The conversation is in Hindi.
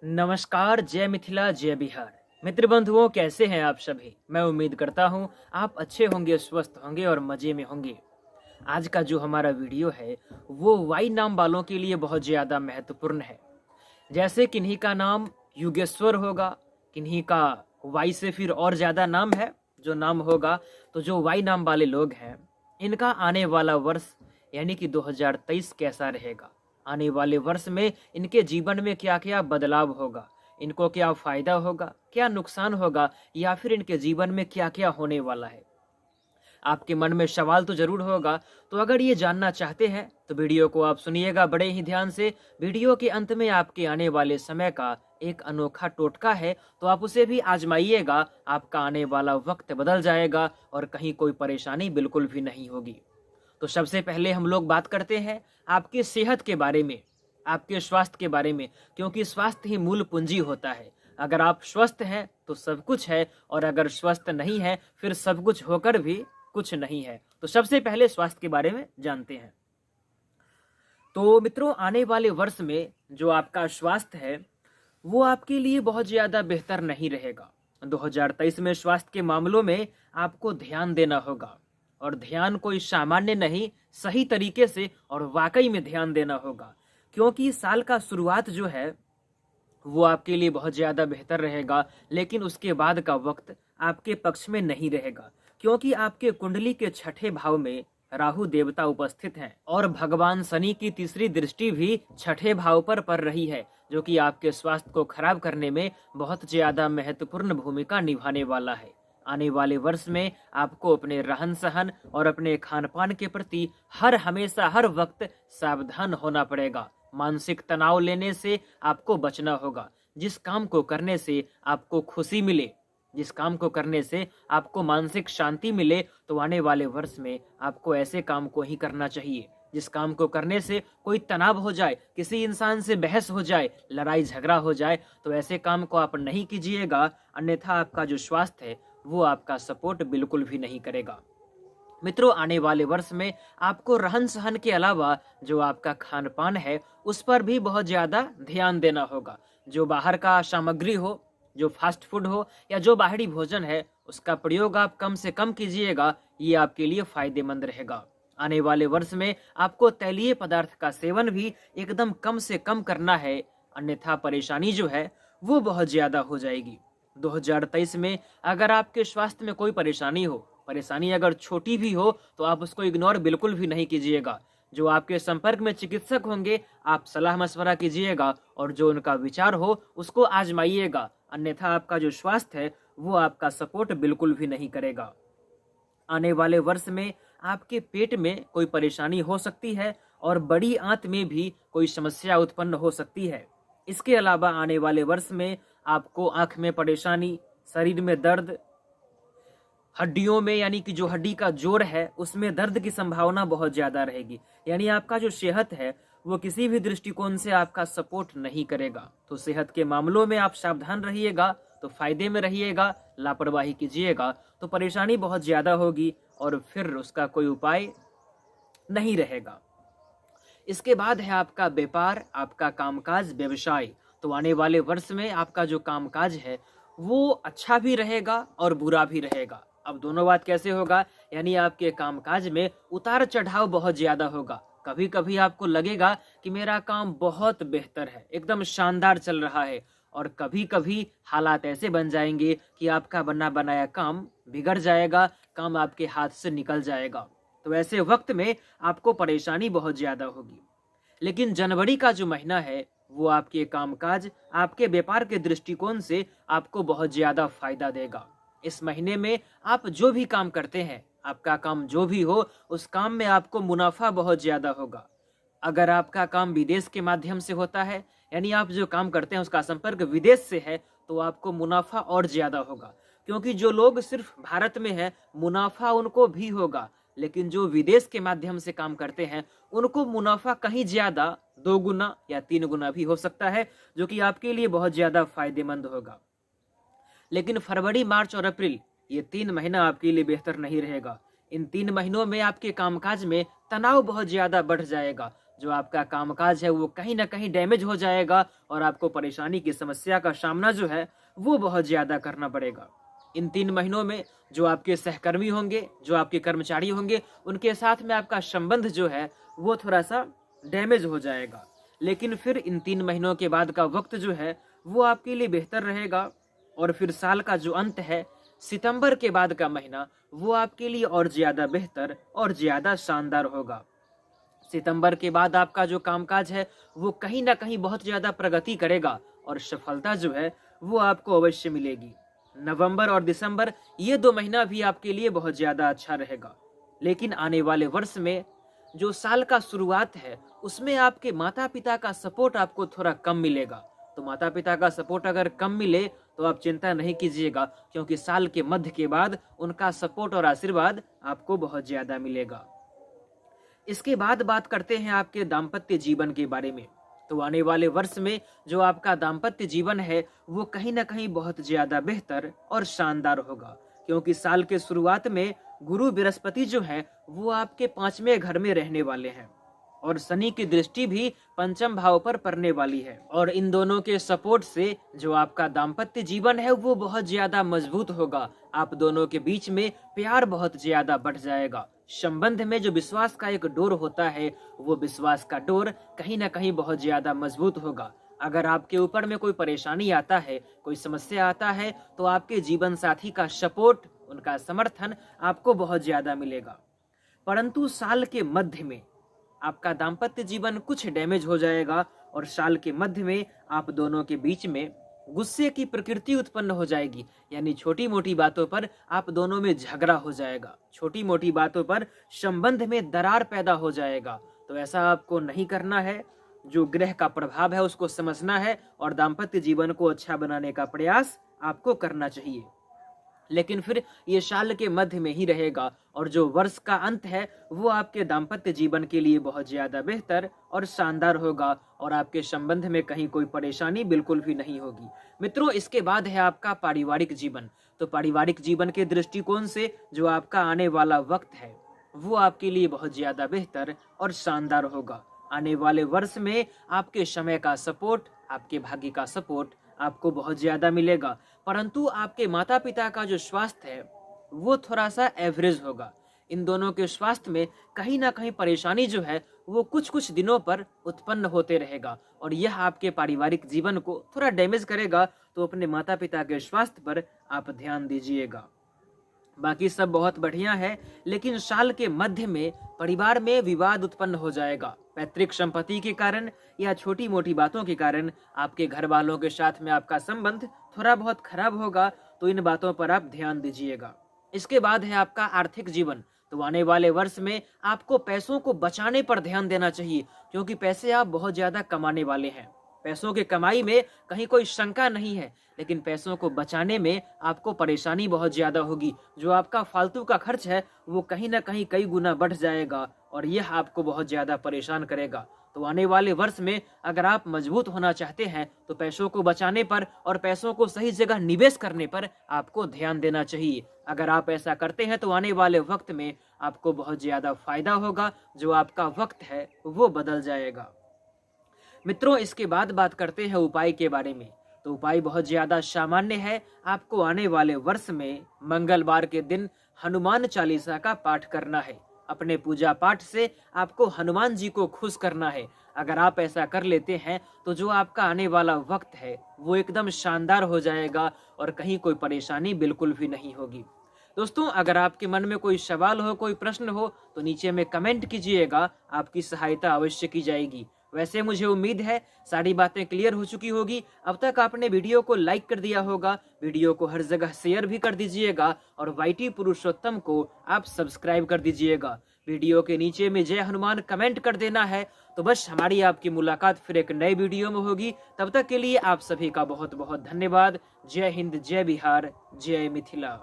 नमस्कार, जय मिथिला, जय बिहार। मित्र बंधुओं, कैसे हैं आप सभी? मैं उम्मीद करता हूं आप अच्छे होंगे, स्वस्थ होंगे और मजे में होंगे। आज का जो हमारा वीडियो है वो वाई नाम वालों के लिए बहुत ज़्यादा महत्वपूर्ण है। जैसे किन्हीं का नाम युगेश्वर होगा, किन्हीं का वाई से फिर और ज़्यादा नाम है जो नाम होगा। तो जो वाई नाम वाले लोग हैं, इनका आने वाला वर्ष यानी कि 2023 कैसा रहेगा? आने वाले वर्ष में इनके जीवन में क्या क्या बदलाव होगा, इनको क्या फ़ायदा होगा, क्या नुकसान होगा, या फिर इनके जीवन में क्या क्या होने वाला है। आपके मन में सवाल तो जरूर होगा। तो अगर ये जानना चाहते हैं तो वीडियो को आप सुनिएगा बड़े ही ध्यान से। वीडियो के अंत में आपके आने वाले समय का एक अनोखा टोटका है, तो आप उसे भी आजमाइएगा। आपका आने वाला वक्त बदल जाएगा और कहीं कोई परेशानी बिल्कुल भी नहीं होगी। तो सबसे पहले हम लोग बात करते हैं आपकी सेहत के बारे में, आपके स्वास्थ्य के बारे में, क्योंकि स्वास्थ्य ही मूल पूंजी होता है। अगर आप स्वस्थ हैं तो सब कुछ है, और अगर स्वस्थ नहीं है फिर सब कुछ होकर भी कुछ नहीं है। तो सबसे पहले स्वास्थ्य के बारे में जानते हैं। तो मित्रों, आने वाले वर्ष में जो आपका स्वास्थ्य है वो आपके लिए बहुत ज़्यादा बेहतर नहीं रहेगा। 2023 में स्वास्थ्य के मामलों में आपको ध्यान देना होगा, और ध्यान कोई सामान्य नहीं, सही तरीके से और वाकई में ध्यान देना होगा। क्योंकि साल का शुरुआत जो है वो आपके लिए बहुत ज़्यादा बेहतर रहेगा, लेकिन उसके बाद का वक्त आपके पक्ष में नहीं रहेगा। क्योंकि आपके कुंडली के छठे भाव में राहु देवता उपस्थित हैं, और भगवान शनि की तीसरी दृष्टि भी छठे भाव पर पड़ रही है, जो कि आपके स्वास्थ्य को खराब करने में बहुत ज़्यादा महत्वपूर्ण भूमिका निभाने वाला है। आने वाले वर्ष में आपको अपने रहन सहन और अपने खान पान के प्रति हमेशा हर वक्त सावधान होना पड़ेगा। मानसिक तनाव लेने से आपको बचना होगा। जिस काम को करने से आपको खुशी मिले, जिस काम को करने से आपको मानसिक शांति मिले, तो आने वाले वर्ष में आपको ऐसे काम को ही करना चाहिए। जिस काम को करने से कोई तनाव हो जाए, किसी इंसान से बहस हो जाए, लड़ाई झगड़ा हो जाए, तो ऐसे काम को आप नहीं कीजिएगा। अन्यथा आपका जो स्वास्थ्य है वो आपका सपोर्ट बिल्कुल भी नहीं करेगा। मित्रों, आने वाले वर्ष में आपको रहन सहन के अलावा जो आपका खान पान है उस पर भी बहुत ज़्यादा ध्यान देना होगा। जो बाहर का सामग्री हो, जो फास्ट फूड हो या जो बाहरी भोजन है, उसका प्रयोग आप कम से कम कीजिएगा। ये आपके लिए फायदेमंद रहेगा। आने वाले वर्ष में आपको तैलीय पदार्थ का सेवन भी एकदम कम से कम करना है, अन्यथा परेशानी जो है वो बहुत ज़्यादा हो जाएगी। 2023 में अगर आपके स्वास्थ्य में कोई परेशानी हो, परेशानी अगर छोटी भी हो, तो आप उसको इग्नोर बिल्कुल भी नहीं कीजिएगा। जो आपके संपर्क में चिकित्सक होंगे, आप सलाह मशवरा कीजिएगा, और जो उनका विचार हो उसको आजमाइएगा। अन्यथा आपका जो स्वास्थ्य है वो आपका सपोर्ट बिल्कुल भी नहीं करेगा। आने वाले वर्ष में आपके पेट में कोई परेशानी हो सकती है, और बड़ी आंत में भी कोई समस्या उत्पन्न हो सकती है। इसके अलावा आने वाले वर्ष में आपको आंख में परेशानी, शरीर में दर्द, हड्डियों में यानी कि जो हड्डी का जोड़ है उसमें दर्द की संभावना बहुत ज़्यादा रहेगी। यानी आपका जो सेहत है वो किसी भी दृष्टिकोण से आपका सपोर्ट नहीं करेगा। तो सेहत के मामलों में आप सावधान रहिएगा तो फायदे में रहिएगा। लापरवाही कीजिएगा तो परेशानी बहुत ज़्यादा होगी, और फिर उसका कोई उपाय नहीं रहेगा। इसके बाद है आपका व्यापार, आपका कामकाज, व्यवसाय। तो आने वाले वर्ष में आपका जो कामकाज है वो अच्छा भी रहेगा और बुरा भी रहेगा। अब दोनों बात कैसे होगा? यानी आपके कामकाज में उतार चढ़ाव बहुत ज़्यादा होगा। कभी कभी आपको लगेगा कि मेरा काम बहुत बेहतर है, एकदम शानदार चल रहा है, और कभी कभी हालात ऐसे बन जाएंगे कि आपका बना बनाया काम बिगड़ जाएगा, काम आपके हाथ से निकल जाएगा। तो ऐसे वक्त में आपको परेशानी बहुत ज़्यादा होगी। लेकिन जनवरी का जो महीना है वो आपके कामकाज, आपके व्यापार के दृष्टिकोण से आपको बहुत ज़्यादा फायदा देगा। इस महीने में आप जो भी काम करते हैं, आपका काम जो भी हो, उस काम में आपको मुनाफा बहुत ज़्यादा होगा। अगर आपका काम विदेश के माध्यम से होता है, यानी आप जो काम करते हैं उसका संपर्क विदेश से है, तो आपको मुनाफा और ज़्यादा होगा। क्योंकि जो लोग सिर्फ भारत में हैं, मुनाफा उनको भी होगा, लेकिन जो विदेश के माध्यम से काम करते हैं उनको मुनाफा कहीं ज़्यादा, 2 गुना या 3 गुना भी हो सकता है, जो कि आपके लिए बहुत ज़्यादा फायदेमंद होगा। लेकिन फरवरी, मार्च और अप्रैल, ये 3 महीना आपके लिए बेहतर नहीं रहेगा। इन 3 महीनों में आपके कामकाज में तनाव बहुत ज़्यादा बढ़ जाएगा। जो आपका कामकाज है वो कहीं ना कहीं डैमेज हो जाएगा और आपको परेशानी की समस्या का सामना जो है वो बहुत ज़्यादा करना पड़ेगा। इन 3 महीनों में जो आपके सहकर्मी होंगे, जो आपके कर्मचारी होंगे, उनके साथ में आपका संबंध जो है वो थोड़ा सा डैमेज हो जाएगा। लेकिन फिर इन 3 महीनों के बाद का वक्त जो है वो आपके लिए बेहतर रहेगा और फिर साल का जो अंत है, सितंबर के बाद का महीना, वो आपके लिए और ज़्यादा बेहतर और ज़्यादा शानदार होगा। सितंबर के बाद आपका जो कामकाज है वो कहीं ना कहीं बहुत ज़्यादा प्रगति करेगा और सफलता जो है वो आपको अवश्य मिलेगी। नवंबर और दिसंबर ये 2 महीना भी आपके लिए बहुत ज़्यादा अच्छा रहेगा। लेकिन आने वाले वर्ष में जो साल का शुरुआत है उसमें आपके माता पिता का सपोर्ट आपको थोड़ा कम मिलेगा। तो माता पिता का सपोर्ट अगर कम मिले तो आप चिंता नहीं कीजिएगा, क्योंकि साल के मध्य के बाद उनका सपोर्ट और आशीर्वाद आपको बहुत ज़्यादा मिलेगा। इसके बाद बात करते हैं आपके दाम्पत्य जीवन के बारे में। तो आने वाले वर्ष में जो आपका दाम्पत्य जीवन है वो कहीं ना कहीं बहुत ज़्यादा बेहतर और शानदार होगा, क्योंकि साल के शुरुआत में गुरु बृहस्पति जो है वो आपके 5वें घर में रहने वाले हैं और शनि की दृष्टि भी 5म भाव पर पड़ने वाली है। और इन दोनों के सपोर्ट से जो आपका दाम्पत्य जीवन है वो बहुत ज्यादा मजबूत होगा। आप दोनों के बीच में प्यार बहुत ज्यादा बढ़ जाएगा। संबंध में जो विश्वास का एक डोर होता है वो विश्वास का डोर कहीं ना कहीं बहुत ज्यादा मजबूत होगा। अगर आपके ऊपर में कोई परेशानी आता है, कोई समस्या आता है, तो आपके जीवन साथी का सपोर्ट, उनका समर्थन आपको बहुत ज्यादा मिलेगा। परंतु साल के मध्य में आपका दाम्पत्य जीवन कुछ डैमेज हो जाएगा और साल के मध्य में आप दोनों के बीच में गुस्से की प्रकृति उत्पन्न हो जाएगी। यानी छोटी मोटी बातों पर आप दोनों में झगड़ा हो जाएगा, छोटी मोटी बातों पर संबंध में दरार पैदा हो जाएगा। तो ऐसा आपको नहीं करना है। जो ग्रह का प्रभाव है उसको समझना है और दाम्पत्य जीवन को अच्छा बनाने का प्रयास आपको करना चाहिए। लेकिन फिर ये साल के मध्य में ही रहेगा और जो वर्ष का अंत है वो आपके दाम्पत्य जीवन के लिए बहुत ज्यादा बेहतर और शानदार होगा और आपके संबंध में कहीं कोई परेशानी बिल्कुल भी नहीं होगी। मित्रों, इसके बाद है आपका पारिवारिक जीवन। तो पारिवारिक जीवन के दृष्टिकोण से जो आपका आने वाला वक्त है वो आपके लिए बहुत ज्यादा बेहतर और शानदार होगा। आने वाले वर्ष में आपके समय का सपोर्ट, आपके भाग्य का सपोर्ट आपको बहुत ज्यादा मिलेगा। परंतु आपके माता पिता का जो स्वास्थ्य है वो थोड़ा सा एवरेज होगा। इन दोनों के स्वास्थ्य में कहीं ना कहीं परेशानी जो है वो कुछ कुछ दिनों पर उत्पन्न होते रहेगा और यह आपके पारिवारिक जीवन को थोड़ा डैमेज करेगा। तो अपने माता पिता के स्वास्थ्य पर आप ध्यान दीजिएगा। बाकी सब बहुत बढ़िया है, लेकिन साल के मध्य में परिवार में विवाद उत्पन्न हो जाएगा। पैतृक संपत्ति के कारण या छोटी मोटी बातों के कारण आपके घर वालों के साथ में आपका संबंध थोड़ा बहुत खराब होगा। तो इन बातों पर आप ध्यान दीजिएगा। इसके बाद है आपका आर्थिक जीवन। तो आने वाले वर्ष में आपको पैसों को बचाने पर ध्यान देना चाहिए, क्योंकि पैसे आप बहुत ज्यादा कमाने वाले हैं। पैसों की कमाई में कहीं कोई शंका नहीं है, लेकिन पैसों को बचाने में आपको परेशानी बहुत ज्यादा होगी। जो आपका फालतू का खर्च है वो कहीं ना कहीं कई गुना बढ़ जाएगा और यह आपको बहुत ज्यादा परेशान करेगा। तो आने वाले वर्ष में अगर आप मजबूत होना चाहते हैं तो पैसों को बचाने पर और पैसों को सही जगह निवेश करने पर आपको ध्यान देना चाहिए। अगर आप ऐसा करते हैं तो आने वाले वक्त में आपको बहुत ज्यादा फायदा होगा। जो आपका वक्त है वो बदल जाएगा। मित्रों, इसके बाद बात करते हैं उपाय के बारे में। तो उपाय बहुत ज्यादा सामान्य है। आपको आने वाले वर्ष में मंगलवार के दिन हनुमान चालीसा का पाठ करना है। अपने पूजा पाठ से आपको हनुमान जी को खुश करना है। अगर आप ऐसा कर लेते हैं तो जो आपका आने वाला वक्त है वो एकदम शानदार हो जाएगा और कहीं कोई परेशानी बिल्कुल भी नहीं होगी। दोस्तों, अगर आपके मन में कोई सवाल हो, कोई प्रश्न हो तो नीचे में कमेंट कीजिएगा, आपकी सहायता अवश्य की जाएगी। वैसे मुझे उम्मीद है सारी बातें क्लियर हो चुकी होगी। अब तक आपने वीडियो को लाइक कर दिया होगा, वीडियो को हर जगह शेयर भी कर दीजिएगा और वाईटी पुरुषोत्तम को आप सब्सक्राइब कर दीजिएगा। वीडियो के नीचे में जय हनुमान कमेंट कर देना है। तो बस हमारी आपकी मुलाकात फिर एक नए वीडियो में होगी। तब तक के लिए आप सभी का बहुत बहुत धन्यवाद। जय हिंद, जय बिहार, जय मिथिला।